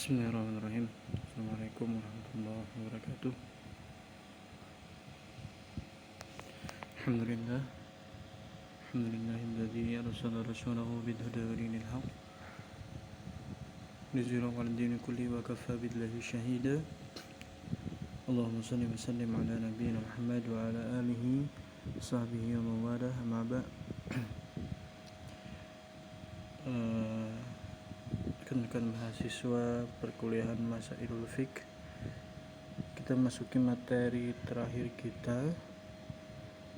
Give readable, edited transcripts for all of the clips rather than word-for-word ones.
Bismillahirrahmanirrahim. Assalamualaikum warahmatullahi wabarakatuh. Alhamdulillah. Alhamdulillahilladzi arsala rasulahu bil huda wa dinil haqq liyuzhirahu 'alad dini kulli wa kafa billahi shahida. Allahumma shalli wa sallim ala nabiyyina Muhammad wa ala alihi wa sahbihi wa man walah, amma ba'd. Rekan-rekan mahasiswa perkuliahan Masailul Fiqh, kita masuki materi terakhir kita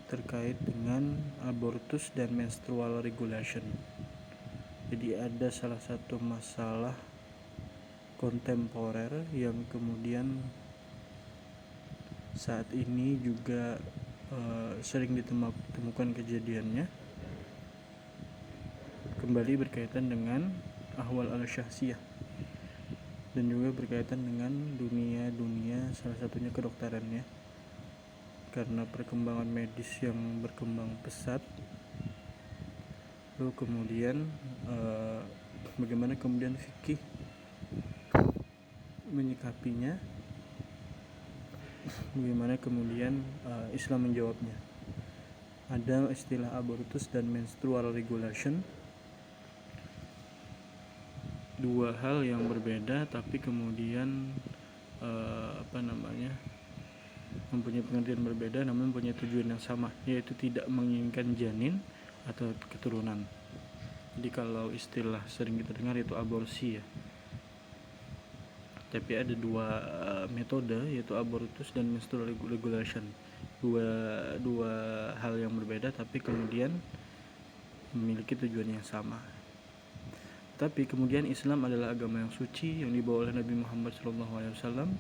terkait dengan abortus dan menstrual regulation. Jadi ada salah satu masalah kontemporer yang kemudian saat ini juga sering ditemukan kejadiannya, kembali berkaitan dengan ahwal al-syahsiyah dan juga berkaitan dengan dunia salah satunya kedokterannya, karena perkembangan medis yang berkembang pesat. Lalu kemudian bagaimana kemudian fikih menyikapinya, bagaimana kemudian Islam menjawabnya. Ada istilah abortus dan menstrual regulation, dua hal yang berbeda tapi kemudian mempunyai pengertian berbeda namun mempunyai tujuan yang sama, yaitu tidak menginginkan janin atau keturunan. Jadi kalau istilah sering kita dengar itu aborsi ya, tapi ada dua metode, yaitu abortus dan menstrual regulation. Dua hal yang berbeda tapi kemudian memiliki tujuan yang sama. Tapi kemudian Islam adalah agama yang suci yang dibawa oleh Nabi Muhammad SAW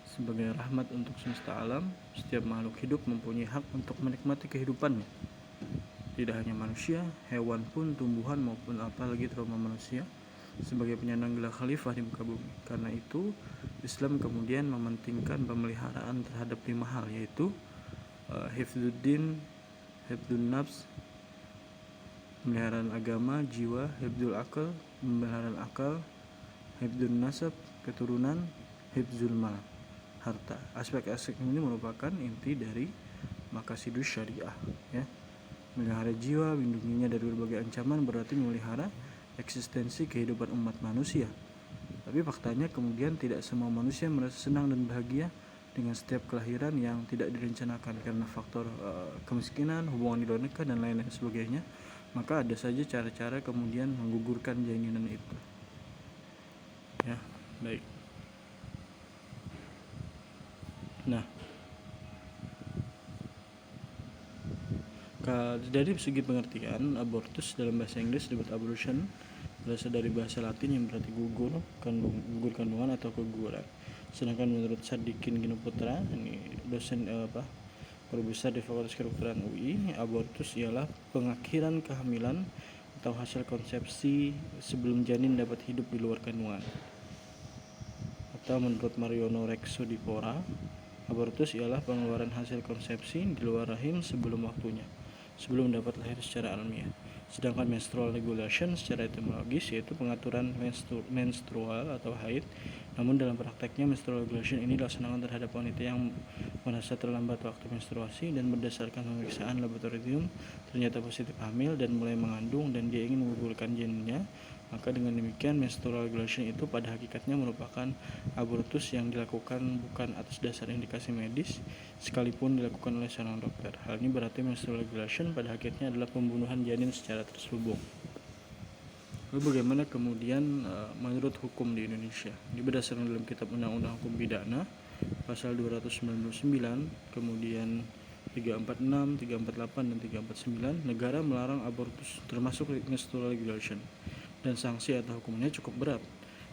sebagai rahmat untuk semesta alam. Setiap makhluk hidup mempunyai hak untuk menikmati kehidupannya. Tidak hanya manusia, hewan pun, tumbuhan maupun apalagi terutama manusia, sebagai penyandang gelar khalifah di muka bumi. Karena itu Islam kemudian mementingkan pemeliharaan terhadap 5 hal, yaitu hifdzuddin, hifdzun nafs, pemeliharaan agama, jiwa, hifdzul akal, pemeliharaan akal, hifdzun nasab, keturunan, hifdzul mal, harta. Aspek-aspek ini merupakan inti dari maqasidus syariah ya. Memelihara jiwa, melindunginya dari berbagai ancaman, berarti memelihara eksistensi kehidupan umat manusia. Tapi faktanya kemudian tidak semua manusia merasa senang dan bahagia dengan setiap kelahiran yang tidak direncanakan karena faktor kemiskinan, hubungan di luar nikah dan lain-lain sebagainya. Maka ada saja cara-cara kemudian menggugurkan jalinan itu. Ya, baik. Nah, dari segi pengertian, abortus dalam bahasa Inggris disebut abortion, berasal dari bahasa Latin yang berarti gugur kandungan atau keguguran. Sedangkan menurut Sadikin Gino Putra, ini dosen guru besar di Fakultas Kedokteran UI, abortus ialah pengakhiran kehamilan atau hasil konsepsi sebelum janin dapat hidup di luar kandungan. Atau menurut Mariono Rexo di Pora, abortus ialah pengeluaran hasil konsepsi di luar rahim sebelum waktunya, sebelum dapat lahir secara alamiah. Sedangkan menstrual regulation secara etimologis yaitu pengaturan menstrual atau haid. Namun dalam prakteknya menstrual regulation ini dilaksanakan terhadap wanita yang merasa terlambat waktu menstruasi dan berdasarkan pemeriksaan laboratorium ternyata positif hamil dan mulai mengandung dan dia ingin menggugurkan janinnya. Maka dengan demikian menstrual regulation itu pada hakikatnya merupakan abortus yang dilakukan bukan atas dasar indikasi medis sekalipun dilakukan oleh seorang dokter. Hal ini berarti menstrual regulation pada hakikatnya adalah pembunuhan janin secara terselubung. Lalu bagaimana kemudian menurut hukum di Indonesia? Ini berdasarkan dalam kitab Undang-Undang Hukum Pidana pasal 299, kemudian 346, 348 dan 349, negara melarang abortus termasuk menstrual regulation. Dan sanksi atau hukumannya cukup berat.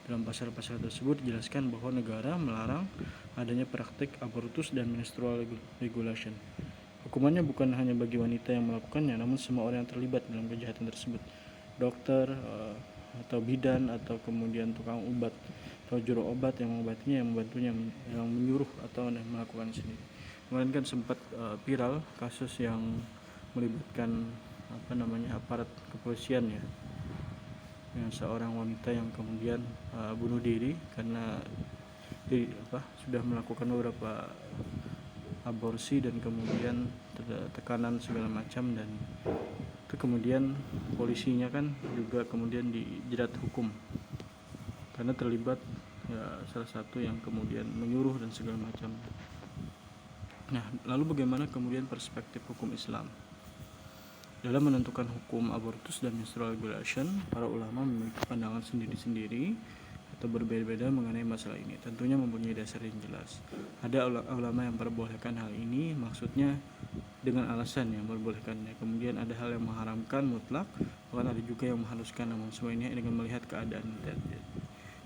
Dalam pasal-pasal tersebut dijelaskan bahwa negara melarang adanya praktik abortus dan menstrual regulation. Hukumannya bukan hanya bagi wanita yang melakukannya, namun semua orang yang terlibat dalam kejahatan tersebut. Dokter atau bidan atau kemudian tukang obat atau juru obat yang mengobatinya, yang membantunya, yang menyuruh atau melakukan sendiri. Kemarin kan sempat viral kasus yang melibatkan aparat kepolisian ya, seorang wanita yang kemudian bunuh diri karena sudah melakukan beberapa aborsi dan kemudian tekanan segala macam, dan itu kemudian polisinya kan juga kemudian dijerat hukum karena terlibat salah satu yang kemudian menyuruh dan segala macam. Nah, lalu bagaimana kemudian perspektif hukum Islam dalam menentukan hukum abortus dan menstrual regulation? Para ulama memiliki pandangan sendiri-sendiri atau berbeda-beda mengenai masalah ini, tentunya mempunyai dasar yang jelas. Ada ulama yang memperbolehkan hal ini, maksudnya dengan alasan yang memperbolehkannya. Kemudian ada hal yang mengharamkan mutlak, bahkan ada juga yang menghaluskan, namun semua ini dengan melihat keadaan.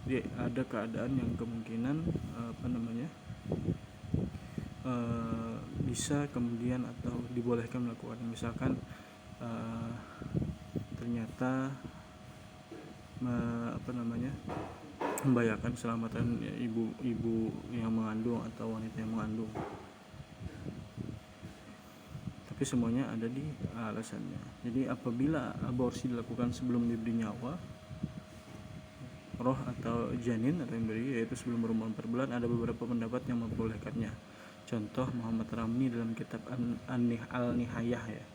Jadi ada keadaan yang kemungkinan bisa kemudian atau dibolehkan melakukan, misalkan ternyata membahayakan keselamatan ibu yang mengandung atau wanita yang mengandung, tapi semuanya ada di alasannya. Jadi apabila aborsi dilakukan sebelum diberi nyawa, roh atau janin atau embrio, yaitu sebelum berumur 4 bulan, ada beberapa pendapat yang membolehkannya. Contoh Muhammad Ramli dalam kitab Al-Nihayah ya,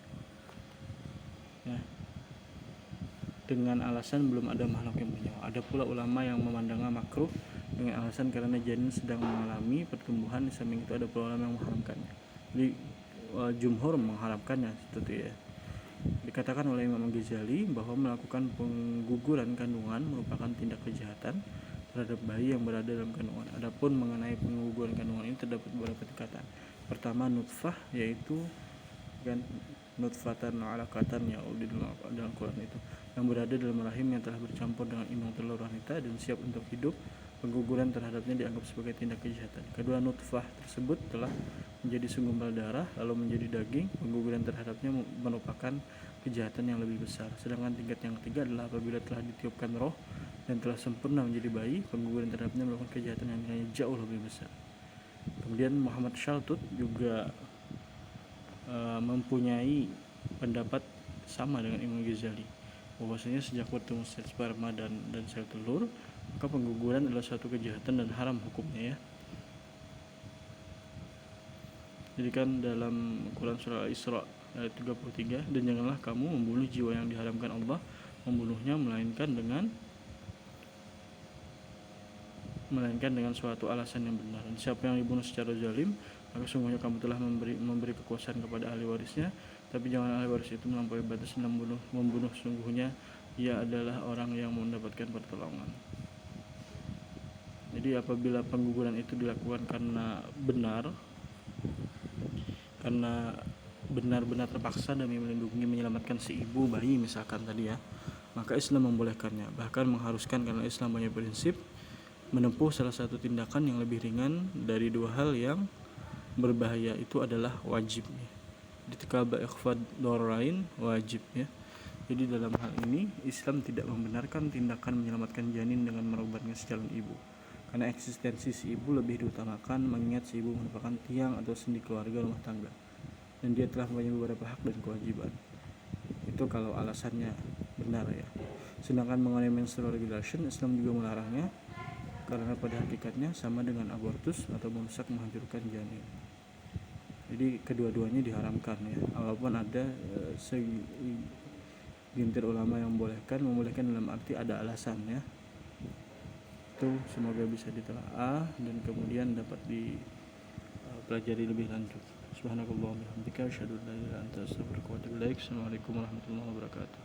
dengan alasan belum ada makhluk yang bernyawa. Ada pula ulama yang memandangnya makruh dengan alasan karena janin sedang mengalami pertumbuhan. Di samping itu ada pula ulama yang mengharamkannya. Jadi jumhur mengharamkannya seperti ya. Dikatakan oleh Imam Ghazali bahwa melakukan pengguguran kandungan merupakan tindak kejahatan terhadap bayi yang berada dalam kandungan. Adapun mengenai pengguguran kandungan ini terdapat beberapa tingkatan. Pertama, nutfah, yaitu nutfatan alaqatan ya dalam Quran itu, yang berada dalam rahim yang telah bercampur dengan inung telur wanita dan siap untuk hidup. Pengguguran terhadapnya dianggap sebagai tindak kejahatan. Kedua, nutfah tersebut telah menjadi segumpal darah lalu menjadi daging. Pengguguran terhadapnya merupakan kejahatan yang lebih besar. Sedangkan tingkat yang ketiga adalah apabila telah ditiupkan roh dan telah sempurna menjadi bayi, pengguguran terhadapnya merupakan kejahatan yang nilainya jauh lebih besar. Kemudian Muhammad Shaltut juga mempunyai pendapat sama dengan Imam Ghazali, bahwasanya sejak bertemu sel sperma dan sel telur, maka pengguguran adalah suatu kejahatan dan haram hukumnya ya. Jadi kan dalam Quran surah Al-Isra ayat 33, dan janganlah kamu membunuh jiwa yang diharamkan Allah membunuhnya melainkan dengan suatu alasan yang benar. Dan siapa yang dibunuh secara zalim, maka sungguhnya kamu telah memberi kekuasaan kepada ahli warisnya, tapi jangan ahli waris itu melampaui batas dan membunuh, sungguhnya ia adalah orang yang mendapatkan pertolongan. Jadi apabila pengguguran itu dilakukan karena benar-benar terpaksa demi melindungi menyelamatkan si ibu bayi misalkan tadi ya, maka Islam membolehkannya, bahkan mengharuskan, karena Islam punya prinsip menempuh salah satu tindakan yang lebih ringan dari dua hal yang berbahaya itu adalah wajib ya. Ditikaba ikhfad dororain wajib ya. Jadi dalam hal ini Islam tidak membenarkan tindakan menyelamatkan janin dengan merobatnya si calon ibu, karena eksistensi si ibu lebih diutamakan, mengingat si ibu merupakan tiang atau sendi keluarga rumah tangga, dan dia telah mempunyai beberapa hak dan kewajiban. Itu kalau alasannya benar ya. Sedangkan mengenai menstrual regulation, Islam juga melarangnya, karena pada hakikatnya sama dengan abortus atau merusak menghancurkan janin. Jadi kedua-duanya diharamkan ya. Walaupun ada segelintir ulama yang membolehkan dalam arti ada alasan ya. Itu semoga bisa ditelaah dan kemudian dapat dipelajari lebih lanjut. Subhanakallahumma wa bihamdika asyhadu an la ilaha illa anta astaghfiruka wa atubu ilaik. Assalamualaikum warahmatullahi wabarakatuh.